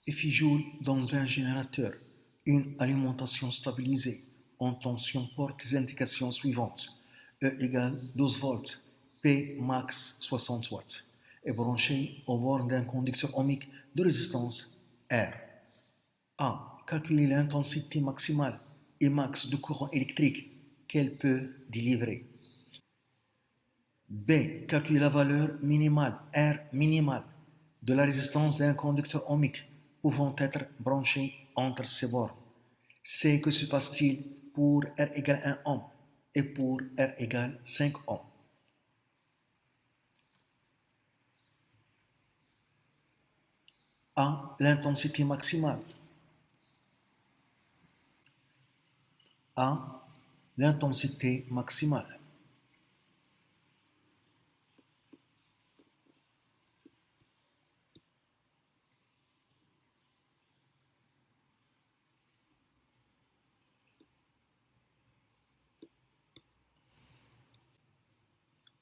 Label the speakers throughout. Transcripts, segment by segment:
Speaker 1: et fijoule dans un générateur une alimentation stabilisée en tension porte les indications suivantes. E égale 12 volts, P max 60 watts, est branché au bord d'un conducteur ohmique de résistance R. A. Calculer l'intensité maximale et max de courant électrique qu'elle peut délivrer. B. Calculer la valeur minimale, R minimale, de la résistance d'un conducteur ohmique pouvant être branché entre ces bornes. C. Que se passe-t-il pour R égale 1 ohm et pour R égale 5 ohms? A. L'intensité maximale. A. L'intensité maximale.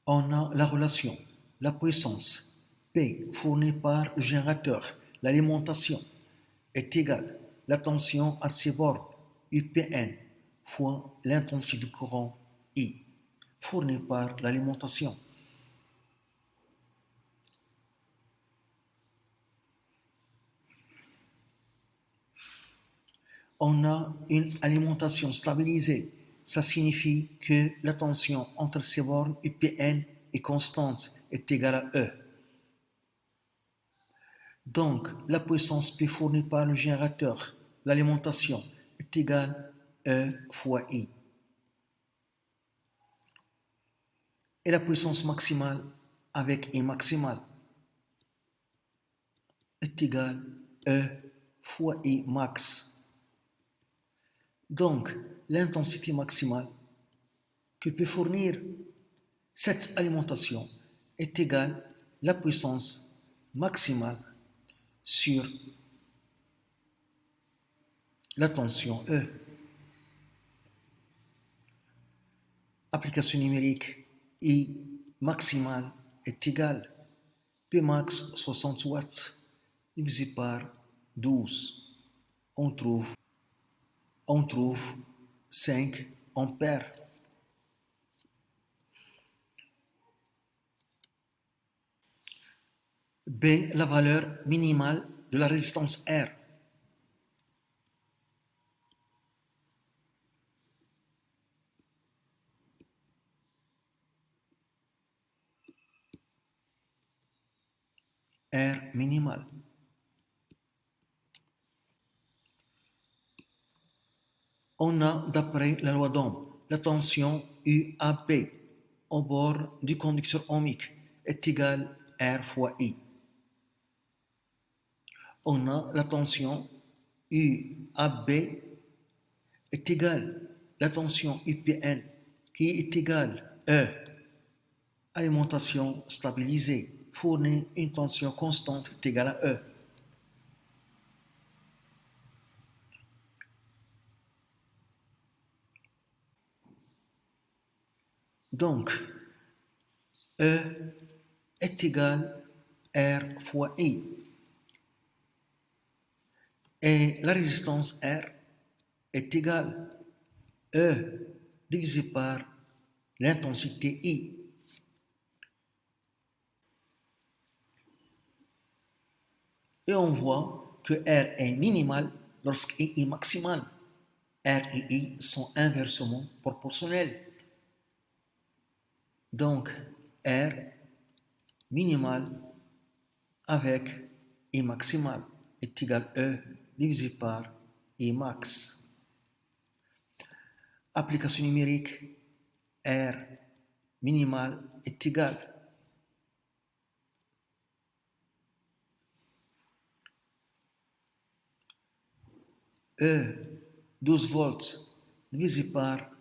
Speaker 1: On a la relation, la puissance P fournie par le générateur, l'alimentation, est égale la tension à ses bornes UPN fois l'intensité de courant I fournie par l'alimentation. On a une alimentation stabilisée. Ça signifie que la tension entre ces bornes UPN est constante, est égale à E. Donc, la puissance P fournie par le générateur, l'alimentation, est égale à E fois I. Et la puissance maximale avec I maximale est égale à E fois I max. Donc, l'intensité maximale que peut fournir cette alimentation est égale à la puissance maximale sur la tension E. Application numérique, I maximale est égale à P max 60 watts divisé par 12. On trouve 5 ampères. B, la valeur minimale de la résistance R. R minimale. On a, d'après la loi d'Ohm, la tension UAP au bord du conducteur ohmique est égale à R fois I. On a la tension UAB est égale à la tension UPN qui est égale à E. Alimentation stabilisée fournit une tension constante est égale à E. Donc, E est égal à R fois I. Et la résistance R est égale à E divisé par l'intensité I. Et on voit que R est minimal lorsque I est maximal. R et I sont inversement proportionnels. Donc, R minimal avec I maximal est égal à E divisé par I max. Application numérique, R minimal est égal E 12 volts divisé par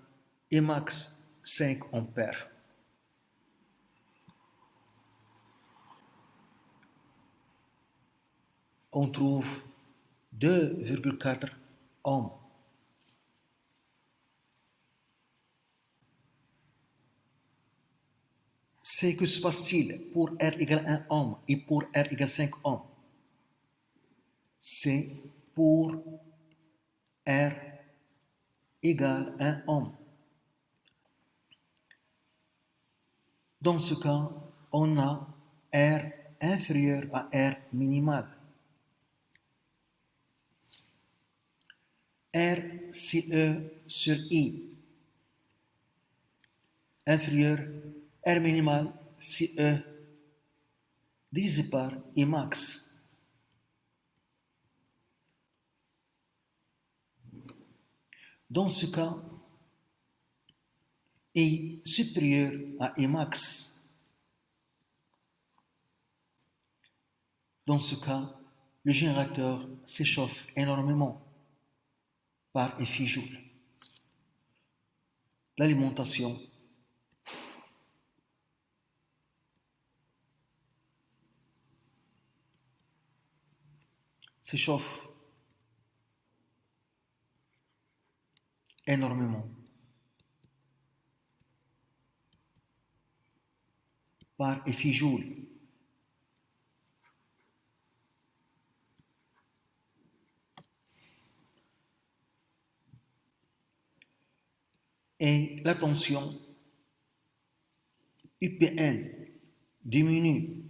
Speaker 1: E max 5 ampères. On trouve 2,4 ohms. C'est que se passe-t-il pour R égale 1 ohm et pour R égale 5 ohms? c'est pour R égale 1 ohm. Dans ce cas, on a R inférieur à R minimal. RCE sur I inférieur R minimal CE divisé par I max. Dans ce cas, I supérieur à I max. Dans ce cas, le générateur s'échauffe énormément par effet Joule. L'alimentation s'échauffe énormément par effet Joule. Et la tension UPN diminue,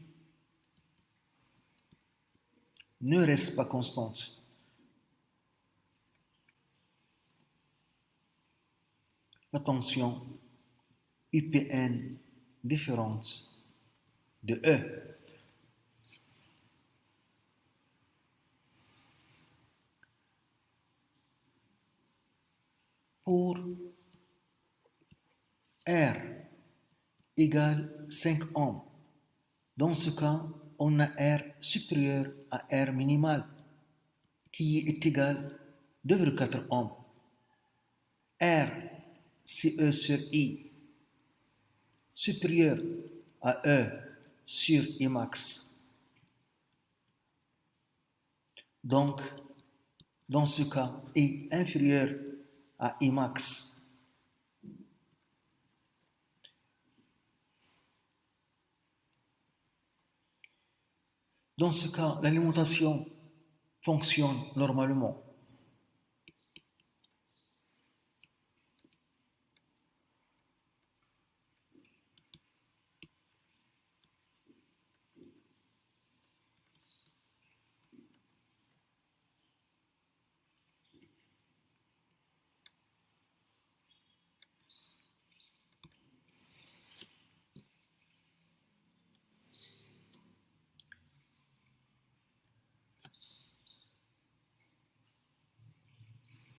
Speaker 1: ne reste pas constante. La tension UPN différente de E. Pour R égale 5 ohms. Dans ce cas, on a R supérieur à R minimal, qui est égal à 2,4 ohms. R CE sur I supérieur à E sur I max. Donc, dans ce cas, I inférieur à I max. Dans ce cas, l'alimentation fonctionne normalement.